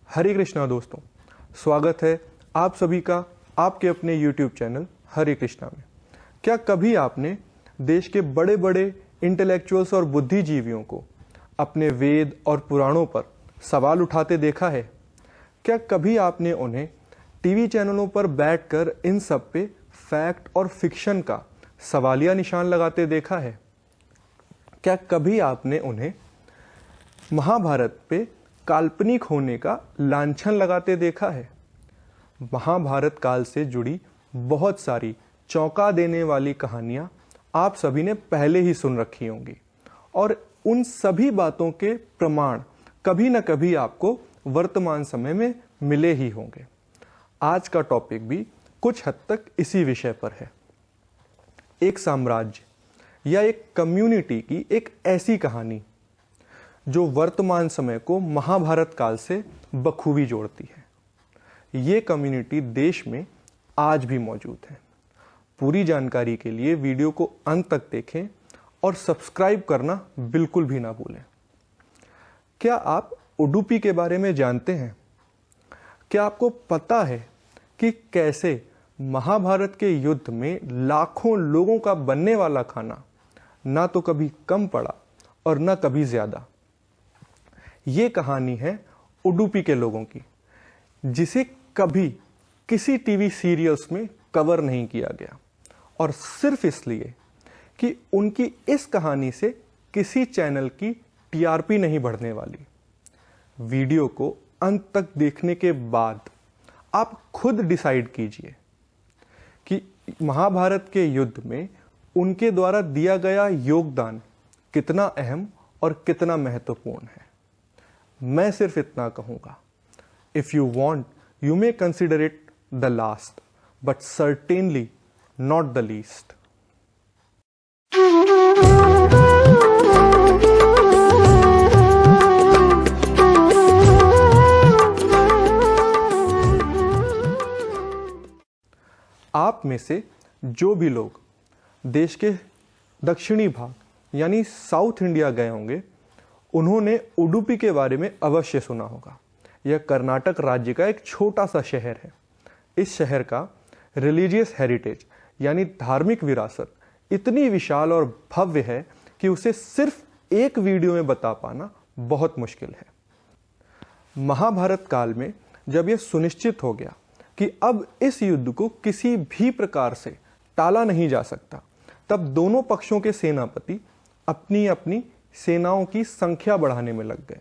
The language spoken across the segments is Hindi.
हरे कृष्णा दोस्तों, स्वागत है आप सभी का आपके अपने YouTube चैनल हरे कृष्णा में। क्या कभी आपने देश के बड़े बड़े इंटेलेक्चुअल्स और बुद्धिजीवियों को अपने वेद और पुराणों पर सवाल उठाते देखा है? क्या कभी आपने उन्हें टीवी चैनलों पर बैठकर इन सब पे फैक्ट और फिक्शन का सवालिया निशान लगाते देखा है? क्या कभी आपने उन्हें महाभारत पे काल्पनिक होने का लांछन लगाते देखा है? महाभारत काल से जुड़ी बहुत सारी चौंका देने वाली कहानियां आप सभी ने पहले ही सुन रखी होंगी और उन सभी बातों के प्रमाण कभी न कभी आपको वर्तमान समय में मिले ही होंगे। आज का टॉपिक भी कुछ हद तक इसी विषय पर है। एक साम्राज्य या एक कम्युनिटी की एक ऐसी कहानी जो वर्तमान समय को महाभारत काल से बखूबी जोड़ती है। ये कम्युनिटी देश में आज भी मौजूद है। पूरी जानकारी के लिए वीडियो को अंत तक देखें और सब्सक्राइब करना बिल्कुल भी ना भूलें। क्या आप उडुपी के बारे में जानते हैं? क्या आपको पता है कि कैसे महाभारत के युद्ध में लाखों लोगों का बनने वाला खाना ना तो कभी कम पड़ा और ना कभी ज्यादा? ये कहानी है उडुपी के लोगों की, जिसे कभी किसी टीवी सीरियल्स में कवर नहीं किया गया और सिर्फ इसलिए कि उनकी इस कहानी से किसी चैनल की टीआरपी नहीं बढ़ने वाली। वीडियो को अंत तक देखने के बाद आप खुद डिसाइड कीजिए कि महाभारत के युद्ध में उनके द्वारा दिया गया योगदान कितना अहम और कितना महत्वपूर्ण है। मैं सिर्फ इतना कहूंगा, if you want you may consider it the last but certainly not the least. आप में से जो भी लोग देश के दक्षिणी भाग यानी साउथ इंडिया गए होंगे, उन्होंने उडुपी के बारे में अवश्य सुना होगा। यह कर्नाटक राज्य का एक छोटा सा शहर है। इस शहर का रिलीजियस हेरिटेज यानी धार्मिक विरासत इतनी विशाल और भव्य है कि उसे सिर्फ एक वीडियो में बता पाना बहुत मुश्किल है। महाभारत काल में जब यह सुनिश्चित हो गया कि अब इस युद्ध को किसी भी प्रकार से टाला नहीं जा सकता, तब दोनों पक्षों के सेनापति अपनी अपनी सेनाओं की संख्या बढ़ाने में लग गए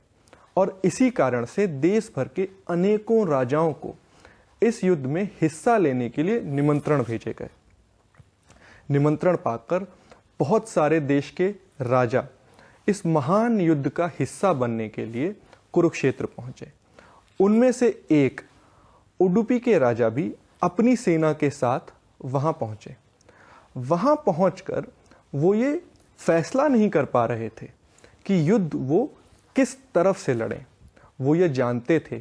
और इसी कारण से देश भर के अनेकों राजाओं को इस युद्ध में हिस्सा लेने के लिए निमंत्रण भेजे गए। निमंत्रण पाकर बहुत सारे देश के राजा इस महान युद्ध का हिस्सा बनने के लिए कुरुक्षेत्र पहुंचे। उनमें से एक उडुपी के राजा भी अपनी सेना के साथ वहां पहुंचे। वहां पहुंचकर वो ये फैसला नहीं कर पा रहे थे कि युद्ध वो किस तरफ से लड़ें। वो ये जानते थे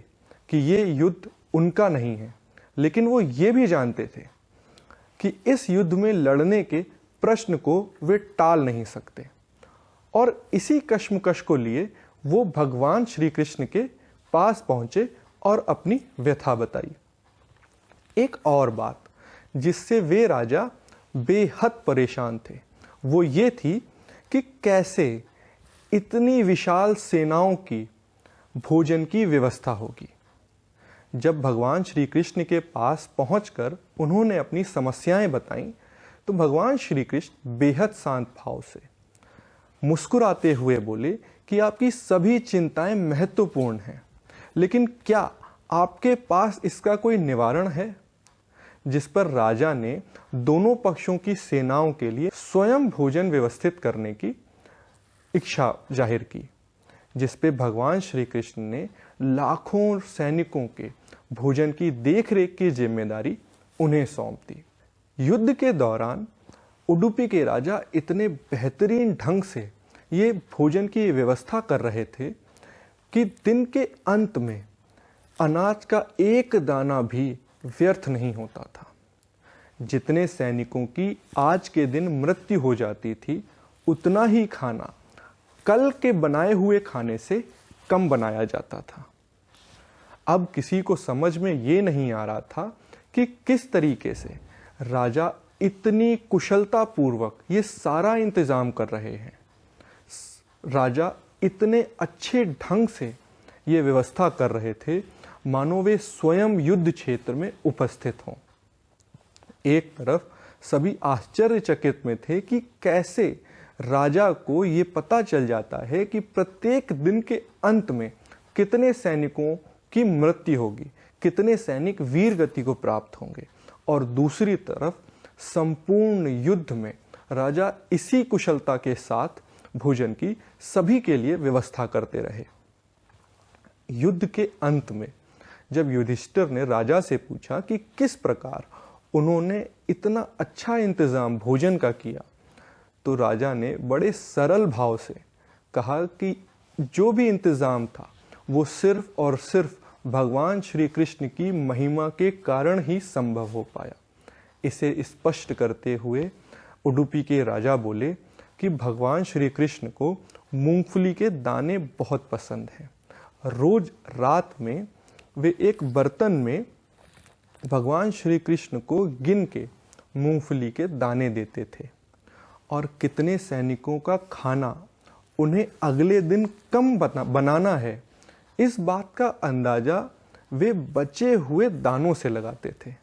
कि ये युद्ध उनका नहीं है, लेकिन वो ये भी जानते थे कि इस युद्ध में लड़ने के प्रश्न को वे टाल नहीं सकते। और इसी कश्मकश को लिए वो भगवान श्री कृष्ण के पास पहुंचे और अपनी व्यथा बताई। एक और बात जिससे वे राजा बेहद परेशान थे वो ये थी कि कैसे इतनी विशाल सेनाओं की भोजन की व्यवस्था होगी। जब भगवान श्री कृष्ण के पास पहुंचकर उन्होंने अपनी समस्याएं बताईं, तो भगवान श्री कृष्ण बेहद शांत भाव से मुस्कुराते हुए बोले कि आपकी सभी चिंताएं महत्वपूर्ण हैं, लेकिन क्या आपके पास इसका कोई निवारण है? जिस पर राजा ने दोनों पक्षों की सेनाओं के लिए स्वयं भोजन व्यवस्थित करने की इच्छा जाहिर की, जिस पे भगवान श्री कृष्ण ने लाखों सैनिकों के भोजन की देखरेख की जिम्मेदारी उन्हें सौंप दी। युद्ध के दौरान उडुपी के राजा इतने बेहतरीन ढंग से ये भोजन की व्यवस्था कर रहे थे कि दिन के अंत में अनाज का एक दाना भी व्यर्थ नहीं होता था। जितने सैनिकों की आज के दिन मृत्यु हो जाती थी, उतना ही खाना कल के बनाए हुए खाने से कम बनाया जाता था। अब किसी को समझ में ये नहीं आ रहा था कि किस तरीके से राजा इतनी कुशलता पूर्वक ये सारा इंतजाम कर रहे हैं। राजा इतने अच्छे ढंग से ये व्यवस्था कर रहे थे मानो वे स्वयं युद्ध क्षेत्र में उपस्थित हों। एक तरफ सभी आश्चर्यचकित में थे कि कैसे राजा को ये पता चल जाता है कि प्रत्येक दिन के अंत में कितने सैनिकों की मृत्यु होगी, कितने सैनिक वीर गति को प्राप्त होंगे, और दूसरी तरफ संपूर्ण युद्ध में राजा इसी कुशलता के साथ भोजन की सभी के लिए व्यवस्था करते रहे। युद्ध के अंत में जब युधिष्ठिर ने राजा से पूछा कि किस प्रकार उन्होंने इतना अच्छा इंतजाम भोजन का किया, तो राजा ने बड़े सरल भाव से कहा कि जो भी इंतजाम था वो सिर्फ और सिर्फ भगवान श्री कृष्ण की महिमा के कारण ही संभव हो पाया। इसे स्पष्ट करते हुए उडुपी के राजा बोले कि भगवान श्री कृष्ण को मूंगफली के दाने बहुत पसंद हैं। रोज रात में वे एक बर्तन में भगवान श्री कृष्ण को गिन के मूंगफली के दाने देते थे, और कितने सैनिकों का खाना उन्हें अगले दिन कम बनाना है, इस बात का अंदाजा वे बचे हुए दानों से लगाते थे।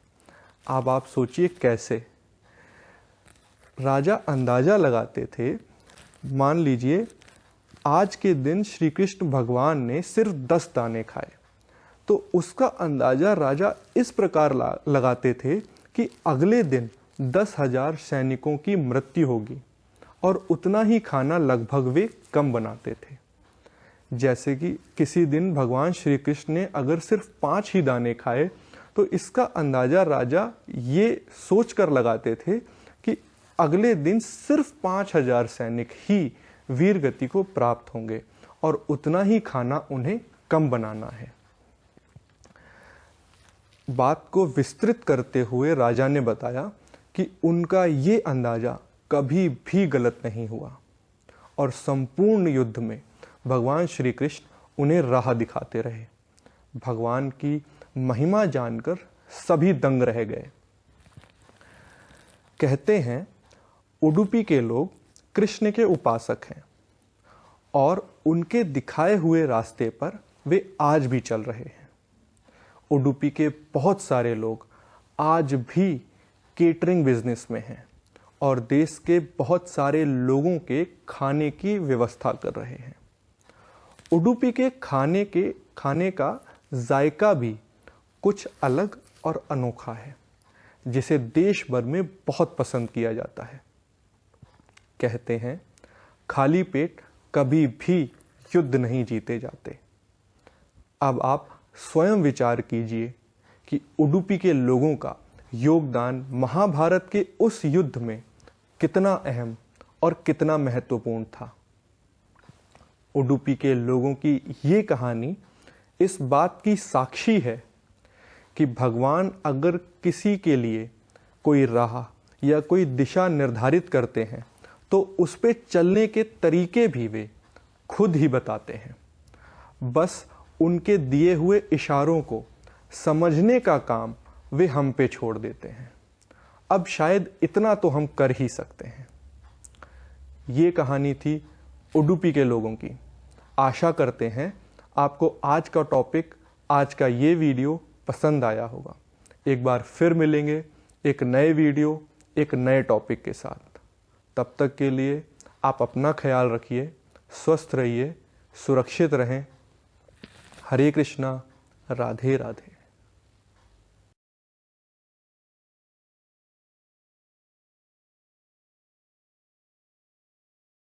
अब आप सोचिए कैसे राजा अंदाजा लगाते थे। मान लीजिए आज के दिन श्री कृष्ण भगवान ने सिर्फ 10 दाने खाए, तो उसका अंदाजा राजा इस प्रकार लगाते थे कि अगले दिन 10,000 सैनिकों की मृत्यु होगी, और उतना ही खाना लगभग वे कम बनाते थे। जैसे कि किसी दिन भगवान श्री कृष्ण ने अगर सिर्फ 5 ही दाने खाए, तो इसका अंदाजा राजा ये सोचकर लगाते थे कि अगले दिन सिर्फ 5,000 सैनिक ही वीर गति को प्राप्त होंगे, और उतना ही खाना उन्हें कम बनाना है। बात को विस्तृत करते हुए राजा ने बताया कि उनका ये अंदाजा कभी भी गलत नहीं हुआ, और संपूर्ण युद्ध में भगवान श्री कृष्ण उन्हें राह दिखाते रहे। भगवान की महिमा जानकर सभी दंग रह गए। कहते हैं उडुपी के लोग कृष्ण के उपासक हैं, और उनके दिखाए हुए रास्ते पर वे आज भी चल रहे हैं। उडुपी के बहुत सारे लोग आज भी केटरिंग बिजनेस में हैं, और देश के बहुत सारे लोगों के खाने की व्यवस्था कर रहे हैं। उडुपी के खाने का जायका भी कुछ अलग और अनोखा है, जिसे देश भर में बहुत पसंद किया जाता है। कहते हैं खाली पेट कभी भी युद्ध नहीं जीते जाते। अब आप स्वयं विचार कीजिए कि उडुपी के लोगों का योगदान महाभारत के उस युद्ध में कितना अहम और कितना महत्वपूर्ण था। उडुपी के लोगों की ये कहानी इस बात की साक्षी है कि भगवान अगर किसी के लिए कोई राह या कोई दिशा निर्धारित करते हैं, तो उस पे चलने के तरीके भी वे खुद ही बताते हैं। बस उनके दिए हुए इशारों को समझने का काम वे हम पे छोड़ देते हैं। अब शायद इतना तो हम कर ही सकते हैं। ये कहानी थी उडुपी के लोगों की। आशा करते हैं आपको आज का टॉपिक, आज का ये वीडियो पसंद आया होगा। एक बार फिर मिलेंगे एक नए वीडियो, एक नए टॉपिक के साथ। तब तक के लिए आप अपना ख्याल रखिए, स्वस्थ रहिए, सुरक्षित रहें। हरे कृष्णा, राधे राधे।